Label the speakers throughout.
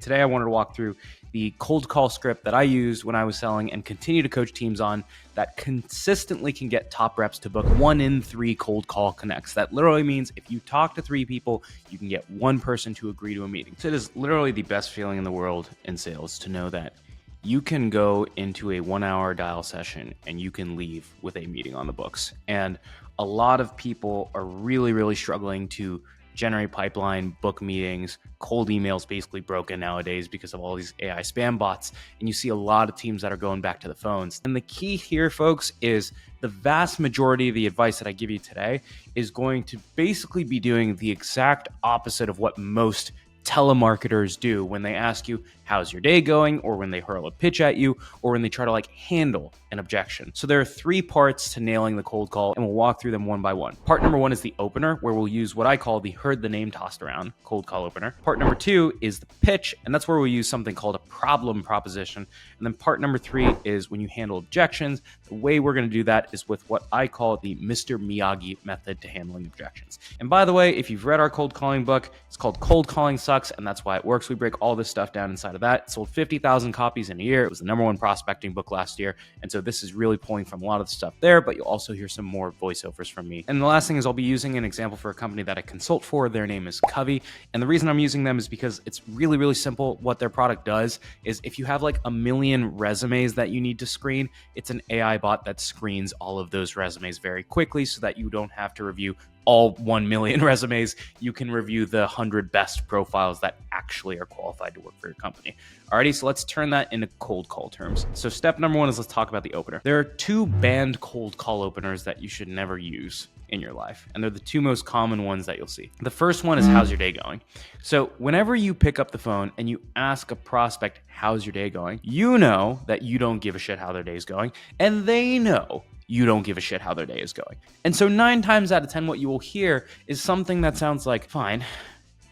Speaker 1: today I wanted to walk through the cold call script that I used when I was selling and continue to coach teams on that consistently can get top reps to book 1 in 3 cold call connects. That literally means if you talk to 3 people, you can get 1 person to agree to a meeting. So it is literally the best feeling in the world in sales to know that you can go into a 1-hour dial session and you can leave with a meeting on the books. And a lot of people are really struggling to generate pipeline, book meetings. Cold emails basically broken nowadays because of all these AI spam bots. And you see a lot of teams that are going back to the phones. And the key here, folks, is the vast majority of the advice that I give you today is going to basically be doing the exact opposite of what most telemarketers do when they ask you, how's your day going? Or when they hurl a pitch at you, or when they try to handle an objection. So there are 3 parts to nailing the cold call, and we'll walk through them one by one. Part number 1 is the opener, where we'll use what I call the heard the name tossed around cold call opener. Part number 2 is the pitch, and that's where we'll use something called a problem proposition. And then part number 3 is when you handle objections. The way we're going to do that is with what I call the Mr. Miyagi method to handling objections. And by the way, if you've read our cold calling book, it's called Cold Calling Sucks, and that's why it works. We break all this stuff down inside of that. It sold 50,000 copies in a year. It was the #1 prospecting book last year. And so this is really pulling from a lot of the stuff there, but you'll also hear some more voiceovers from me. And the last thing is I'll be using an example for a company that I consult for. Their name is Covey. And the reason I'm using them is because it's really simple. What their product does is if you have like a million resumes that you need to screen, it's an AI bot that screens all of those resumes very quickly so that you don't have to review all 1 million resumes. You can review the 100 best profiles that actually are qualified to work for your company. Alrighty, so let's turn that into cold call terms. So step number 1 is let's talk about the opener. There are 2 banned cold call openers that you should never use in your life, and they're the 2 most common ones that you'll see. The first one is how's your day going? So whenever you pick up the phone and you ask a prospect, how's your day going? You know that you don't give a shit how their day is going, and they know you don't give a shit how their day is going. And so 9 times out of 10, what you will hear is something that sounds like, fine,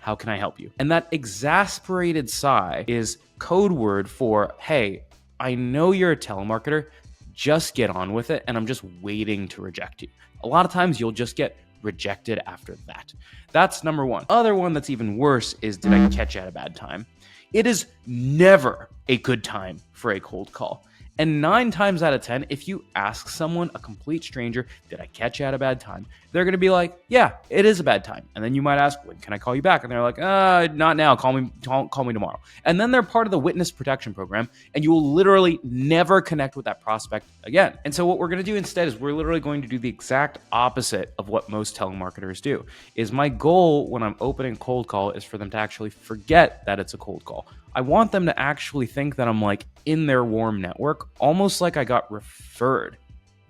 Speaker 1: how can I help you? And that exasperated sigh is code word for, hey, I know you're a telemarketer, just get on with it, and I'm just waiting to reject you. A lot of times you'll just get rejected after that. That's number 1. Other one that's even worse is, did I catch you at a bad time? It is never a good time for a cold call. And 9 times out of 10, if you ask someone, a complete stranger, did I catch you at a bad time? They're going to be like, yeah, it is a bad time. And then you might ask, when can I call you back? And they're like, not now. Call me tomorrow. And then they're part of the witness protection program, and you will literally never connect with that prospect again. And so what we're going to do instead is we're literally going to do the exact opposite of what most telemarketers do. Is my goal when I'm opening cold call is for them to actually forget that it's a cold call. I want them to actually think that I'm like in their warm network, almost like I got referred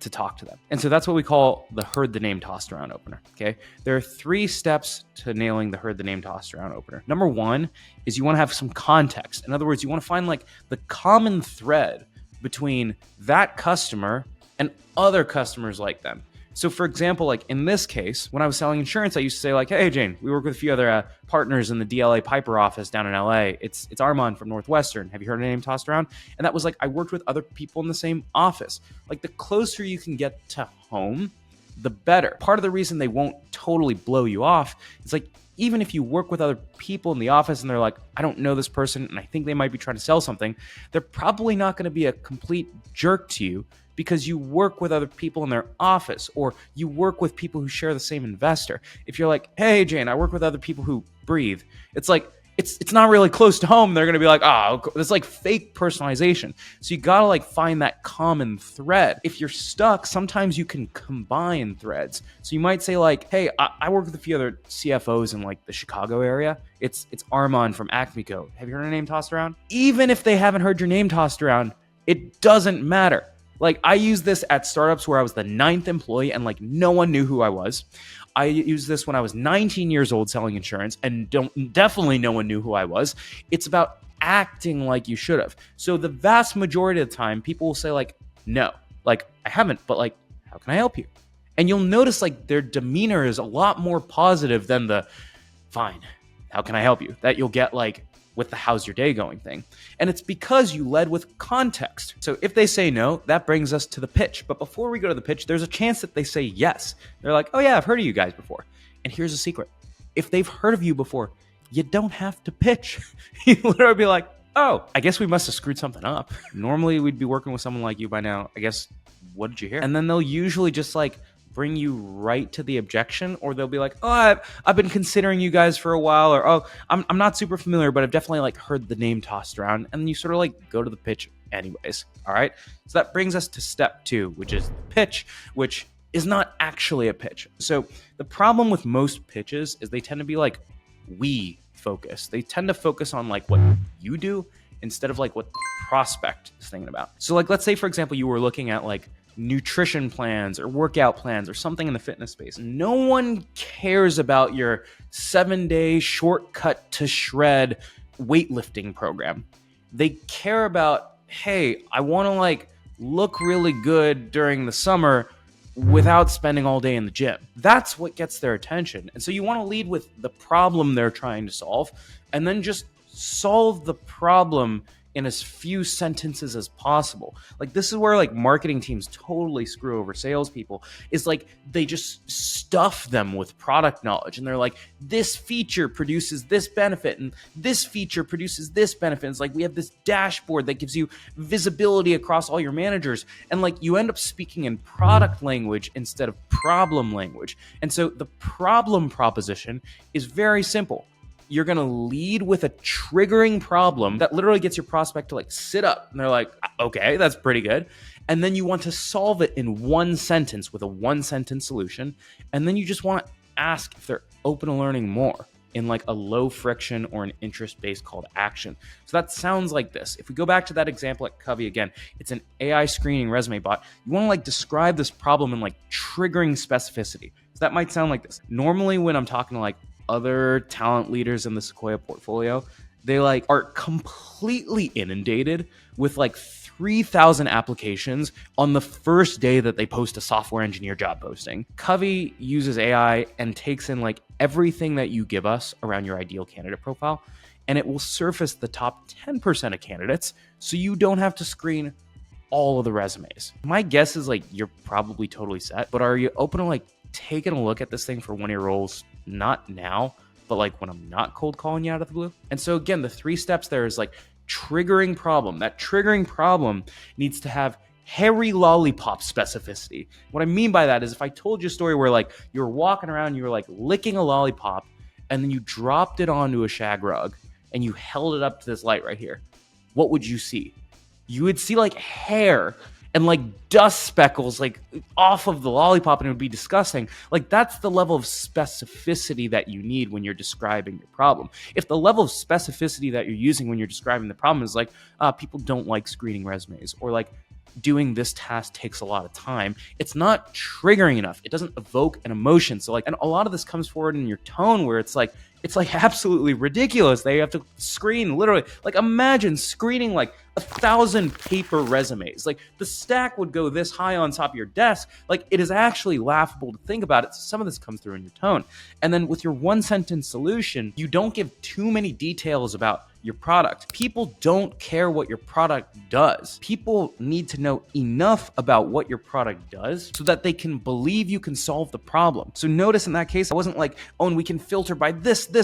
Speaker 1: to talk to them. And so that's what we call the heard the name tossed around opener. Okay. There are 3 steps to nailing the heard the name tossed around opener. Number 1 is you want to have some context. In other words, you want to find like the common thread between that customer and other customers like them. So for example, like in this case, when I was selling insurance, I used to say like, hey, Jane, we work with a few other partners in the DLA Piper office down in LA. It's Armand from Northwestern. Have you heard a name tossed around? And that was like, I worked with other people in the same office. Like the closer you can get to home, the better. Part of the reason they won't totally blow you off is like, even if you work with other people in the office and they're like, I don't know this person and I think they might be trying to sell something, they're probably not going to be a complete jerk to you because you work with other people in their office or you work with people who share the same investor. If you're like, hey, Jane, I work with other people who breathe, it's like, it's not really close to home. They're going to be like, it's like fake personalization. So you got to like find that common thread. If you're stuck, sometimes you can combine threads. So you might say like, hey, I work with a few other CFOs in like the Chicago area. It's Armand from Acme Co. Have you heard her name tossed around? Even if they haven't heard your name tossed around, it doesn't matter. Like I use this at startups where I was the 9th employee and like no one knew who I was. I used this when I was 19 years old selling insurance and definitely no one knew who I was. It's about acting like you should have. So the vast majority of the time people will say like, no, like I haven't, but like, how can I help you? And you'll notice like their demeanor is a lot more positive than the fine, how can I help you? That you'll get like with the how's your day going thing. And it's because you led with context. So if they say no, that brings us to the pitch. But before we go to the pitch, there's a chance that they say yes. They're like, oh yeah, I've heard of you guys before. And here's a secret. If they've heard of you before, you don't have to pitch. You literally be like, oh, I guess we must have screwed something up. Normally we'd be working with someone like you by now. I guess, what did you hear? And then they'll usually just like bring you right to the objection, or they'll be like, oh, I've been considering you guys for a while, or oh, I'm not super familiar, but I've definitely like heard the name tossed around. And then you sort of like go to the pitch anyways. All right. So that brings us to step 2, which is the pitch, which is not actually a pitch. So the problem with most pitches is they tend to be like we focused. They tend to focus on like what you do instead of like what the prospect is thinking about. So like, let's say for example, you were looking at like nutrition plans or workout plans or something in the fitness space. No one cares about your 7-day shortcut to shred weightlifting program. They care about, hey, I want to like look really good during the summer without spending all day in the gym. That's what gets their attention. And so you want to lead with the problem they're trying to solve, and then just solve the problem in as few sentences as possible. Like this is where like marketing teams totally screw over salespeople, is like they just stuff them with product knowledge, and they're like, this feature produces this benefit and this feature produces this benefit. It's like we have this dashboard that gives you visibility across all your managers, and like you end up speaking in product language instead of problem language. And so the problem proposition is very simple. You're going to lead with a triggering problem that literally gets your prospect to like sit up, and they're like, okay, that's pretty good. And then you want to solve it in one sentence with a 1-sentence solution. And then you just want to ask if they're open to learning more in like a low friction or an interest-based call to action. So that sounds like this. If we go back to that example at Covey again, it's an AI screening resume bot. You want to like describe this problem in like triggering specificity. So that might sound like this. Normally when I'm talking to like other talent leaders in the Sequoia portfolio, they like are completely inundated with like 3,000 applications on the first day that they post a software engineer job posting. Covey uses AI and takes in like everything that you give us around your ideal candidate profile, and it will surface the top 10% of candidates, so you don't have to screen all of the resumes. My guess is like you're probably totally set, but are you open to like taking a look at this thing for one of your roles? Not now, but like when I'm not cold calling you out of the blue. And so again, the 3 steps there is like triggering problem. That triggering problem needs to have hairy lollipop specificity. What I mean by that is if I told you a story where like you were walking around, you were like licking a lollipop, and then you dropped it onto a shag rug and you held it up to this light right here, what would you see? You would see like hair and like dust speckles like off of the lollipop, and it would be disgusting. Like that's the level of specificity that you need when you're describing your problem. If the level of specificity that you're using when you're describing the problem is like, people don't like screening resumes, or like doing this task takes a lot of time, it's not triggering enough. It doesn't evoke an emotion. So like, and a lot of this comes forward in your tone where it's like absolutely ridiculous. They have to screen literally, like imagine screening like 1,000 paper resumes. Like the stack would go this high on top of your desk. Like it is actually laughable to think about it. So some of this comes through in your tone. And then with your 1-sentence solution, you don't give too many details about your product. People don't care what your product does. People need to know enough about what your product does so that they can believe you can solve the problem. So notice in that case, I wasn't like, oh, and we can filter by this, and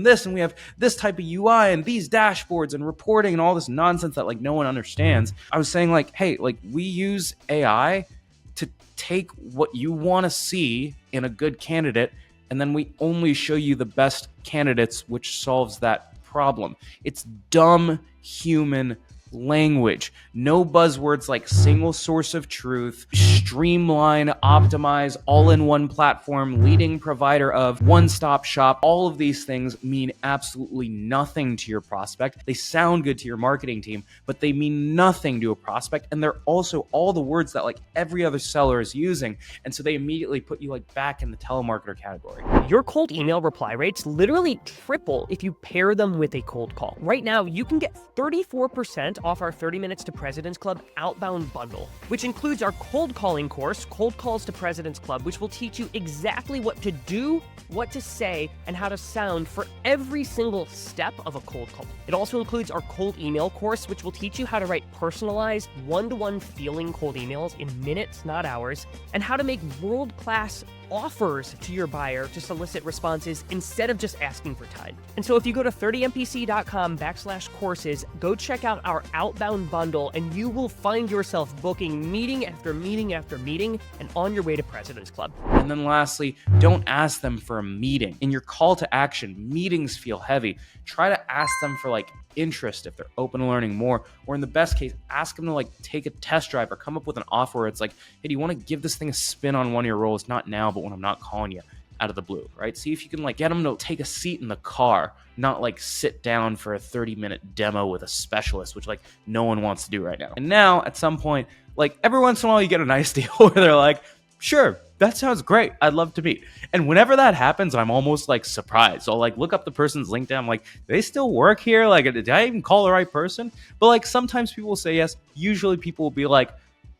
Speaker 1: this, and we have this type of UI and these dashboards and reporting and all this nonsense that like no one understands. I was saying like, hey, like we use AI to take what you want to see in a good candidate, and then we only show you the best candidates, which solves that problem. It's dumb human language. No buzzwords like single source of truth, streamline, optimize, all-in-one platform, leading provider of one-stop shop. All of these things mean absolutely nothing to your prospect. They sound good to your marketing team, but they mean nothing to a prospect. And they're also all the words that like every other seller is using. And so they immediately put you like back in the telemarketer category.
Speaker 2: Your cold email reply rates literally triple if you pair them with a cold call. Right now, you can get 34% off our 30 Minutes to President's Club outbound bundle, which includes our cold calling course, Cold Calls to President's Club, which will teach you exactly what to do, what to say, and how to sound for every single step of a cold call. It also includes our cold email course, which will teach you how to write personalized, one-to-one feeling cold emails in minutes, not hours, and how to make world-class offers to your buyer to solicit responses instead of just asking for time. And so if you go to 30mpc.com/courses, go check out our outbound bundle, and you will find yourself booking meeting after meeting after meeting and on your way to President's Club.
Speaker 1: And then lastly, don't ask them for a meeting. In your call to action, meetings feel heavy. Try to ask them for like interest if they're open to learning more, or in the best case, ask them to like take a test drive or come up with an offer where it's like, hey, do you want to give this thing a spin on one of your roles? Not now, but when I'm not calling you, out of the blue, right? See if you can like get them to take a seat in the car, not like sit down for a 30-minute demo with a specialist, which like no one wants to do right now. And now at some point, like every once in a while you get a nice deal where they're like, sure, that sounds great, I'd love to meet. And whenever that happens, I'm almost like surprised. I'll like look up the person's LinkedIn. I'm like, do they still work here? Like, did I even call the right person? But like sometimes people will say yes. Usually people will be like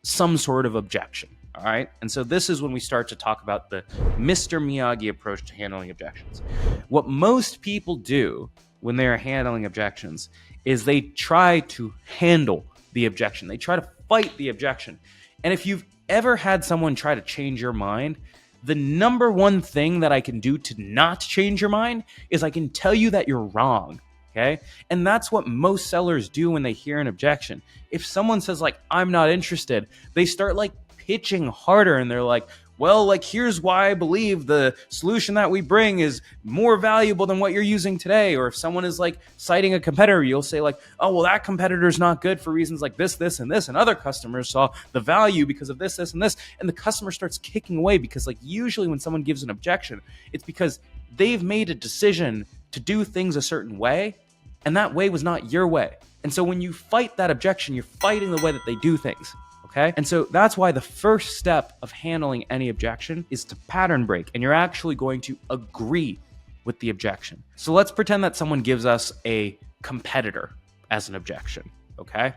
Speaker 1: some sort of objection. All right. And so this is when we start to talk about the Mr. Miyagi approach to handling objections. What most people do when they're handling objections is they try to handle the objection. They try to fight the objection. And if you've ever had someone try to change your mind, the number one thing that I can do to not change your mind is I can tell you that you're wrong. Okay. And that's what most sellers do when they hear an objection. If someone says like, I'm not interested, they start like pitching harder and they're like, well, like, here's why I believe the solution that we bring is more valuable than what you're using today. Or if someone is like citing a competitor, you'll say like, oh, well, that competitor's not good for reasons like this, this, and this. And other customers saw the value because of this, this, and this. And the customer starts kicking away because like usually when someone gives an objection, it's because they've made a decision to do things a certain way. And that way was not your way. And so when you fight that objection, you're fighting the way that they do things. Okay. And so that's why the first step of handling any objection is to pattern break. And you're actually going to agree with the objection. So let's pretend that someone gives us a competitor as an objection. Okay.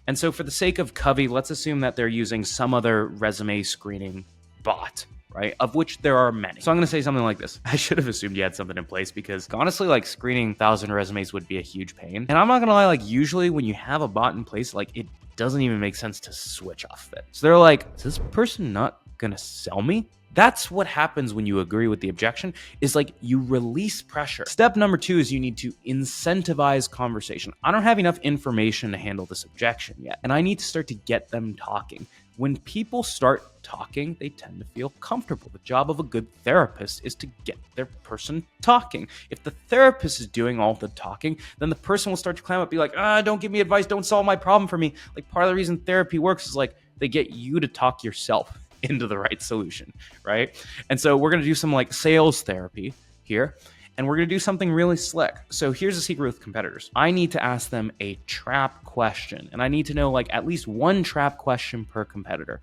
Speaker 1: And so for the sake of Covey, let's assume that they're using some other resume screening bot, right? Of which there are many. So I'm going to say something like this. I should have assumed you had something in place because honestly, like screening 1,000 resumes would be a huge pain. And I'm not going to lie, like usually when you have a bot in place, like it doesn't even make sense to switch off of it. So they're like, is this person not going to sell me? That's what happens when you agree with the objection, is like you release pressure. Step number 2 is you need to incentivize conversation. I don't have enough information to handle this objection yet, and I need to start to get them talking. When people start talking, they tend to feel comfortable. The job of a good therapist is to get their person talking. If the therapist is doing all the talking, then the person will start to climb up, be like, don't give me advice, don't solve my problem for me. Like part of the reason therapy works is like they get you to talk yourself into the right solution, right? And so we're going to do some like sales therapy here, and we're going to do something really slick. So here's the secret with competitors. I need to ask them a trap question, and I need to know like at least one trap question per competitor.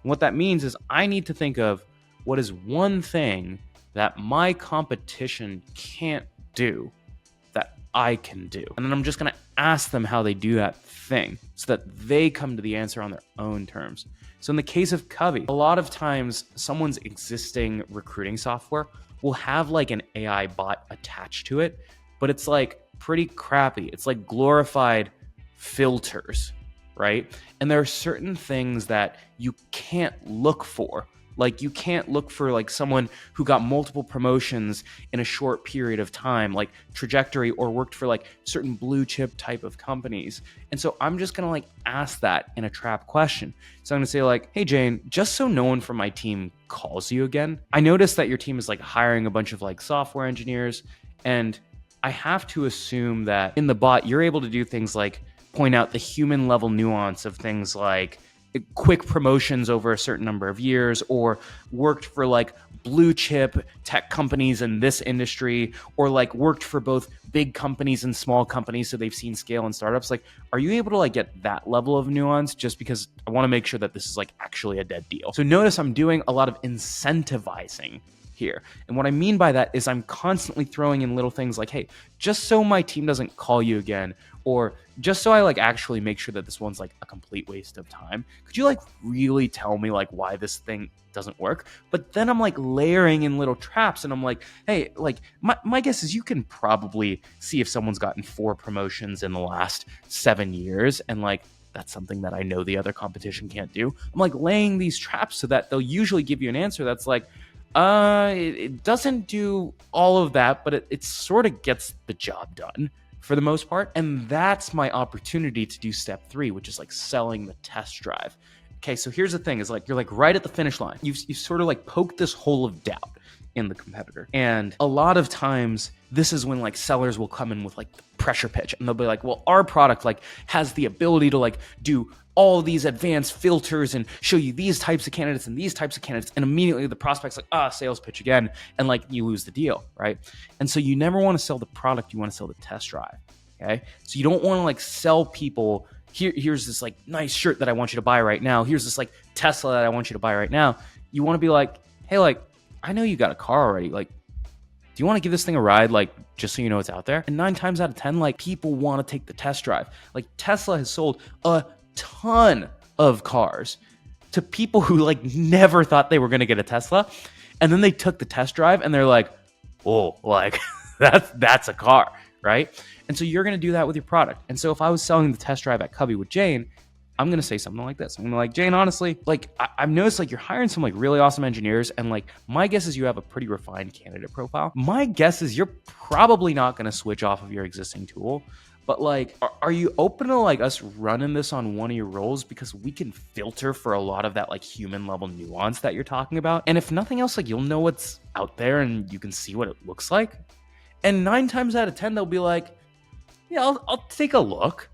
Speaker 1: And what that means is I need to think of what is one thing that my competition can't do that I can do. And then I'm just going to ask them how they do that thing so that they come to the answer on their own terms. So in the case of Covey, a lot of times someone's existing recruiting software will have like an AI bot attached to it, but it's like pretty crappy. It's like glorified filters, right? And there are certain things that you can't look for. Like you can't look for like someone who got multiple promotions in a short period of time, like trajectory, or worked for like certain blue chip type of companies. And so I'm just going to like ask that in a trap question. So I'm going to say like, hey Jane, just so no one from my team calls you again, I noticed that your team is like hiring a bunch of like software engineers. And I have to assume that in the bot, you're able to do things like point out the human level nuance of things like quick promotions over a certain number of years, or worked for like blue chip tech companies in this industry, or like worked for both big companies and small companies, so they've seen scale and startups. Like, are you able to like get that level of nuance? Just because I want to make sure that this is like actually a dead deal. So notice I'm doing a lot of incentivizing here. And what I mean by that is I'm constantly throwing in little things like, hey, just so my team doesn't call you again, or just so I like actually make sure that this one's like a complete waste of time, could you like really tell me like why this thing doesn't work? But then I'm like layering in little traps, and I'm like, hey, like my guess is you can probably see if someone's gotten 4 promotions in the last 7 years, and like that's something that I know the other competition can't do. I'm like laying these traps so that they'll usually give you an answer that's like, It doesn't do all of that, but it sort of gets the job done for the most part. And that's my opportunity to do step 3, which is like selling the test drive. Okay, so here's the thing: is like you're like right at the finish line. You've sort of like poked this hole of doubt in the competitor, and a lot of times this is when like sellers will come in with like the pressure pitch, and they'll be like, well, our product like has the ability to like do all these advanced filters and show you these types of candidates and these types of candidates, and immediately the prospect's like, sales pitch again, and like you lose the deal, right? And so you never want to sell the product, you want to sell the test drive. Okay, so you don't want to like sell people, here's this like nice shirt that I want you to buy right now, here's this like Tesla that I want you to buy right now. You want to be like, hey, like I know you got a car already, like do you want to give this thing a ride, like just so you know it's out there? And 9 times out of 10, like people want to take the test drive. Like Tesla has sold a ton of cars to people who like never thought they were going to get a Tesla, and then they took the test drive and they're like, oh, like that's a car, right? And so you're going to do that with your product. And so if I was selling the test drive at Covey with Jane, I'm going to say something like this. I'm going to be like, Jane, honestly, like I've noticed like you're hiring some like really awesome engineers, and like my guess is you have a pretty refined candidate profile. My guess is you're probably not going to switch off of your existing tool. But like, are you open to like us running this on one of your roles, because we can filter for a lot of that like human level nuance that you're talking about? And if nothing else, like you'll know what's out there and you can see what it looks like. And 9 times out of 10, they'll be like, yeah, I'll take a look.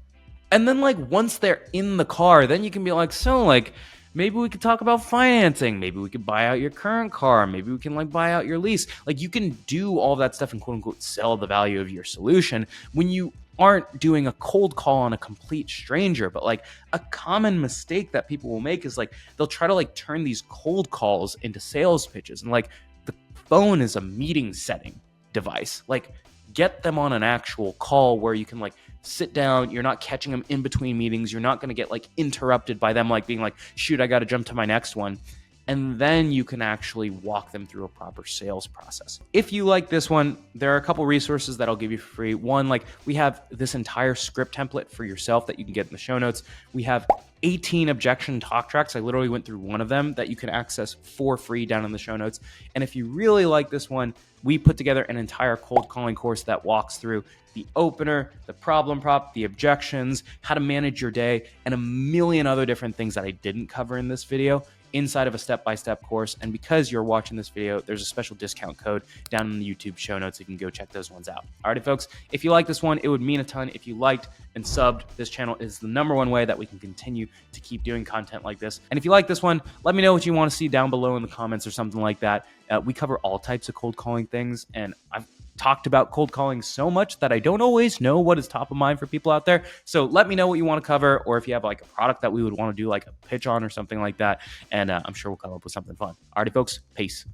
Speaker 1: And then like once they're in the car, then you can be like, so like maybe we could talk about financing. Maybe we could buy out your current car. Maybe we can like buy out your lease. Like you can do all that stuff and quote unquote sell the value of your solution when you aren't doing a cold call on a complete stranger. But like a common mistake that people will make is like they'll try to like turn these cold calls into sales pitches, and like the phone is a meeting setting device. Like get them on an actual call where you can like sit down, you're not catching them in between meetings, you're not going to get like interrupted by them like being like, shoot, I got to jump to my next one. And then you can actually walk them through a proper sales process. If you like this one, there are a couple resources that I'll give you for free. One, like we have this entire script template for yourself that you can get in the show notes. We have 18 objection talk tracks. I literally went through one of them that you can access for free down in the show notes. And if you really like this one, we put together an entire cold calling course that walks through the opener, the problem prop, the objections, how to manage your day, and a million other different things that I didn't cover in this video inside of a step-by-step course. And because you're watching this video, there's a special discount code down in the YouTube show notes. You can go check those ones out. Alrighty, folks, if you like this one, it would mean a ton if you liked and subbed. This channel is the #1 way that we can continue to keep doing content like this. And if you like this one, let me know what you want to see down below in the comments or something like that. We cover all types of cold calling things, and I've talked about cold calling so much that I don't always know what is top of mind for people out there. So let me know what you want to cover, or if you have like a product that we would want to do like a pitch on or something like that, and I'm sure we'll come up with something fun. Alrighty, folks, peace.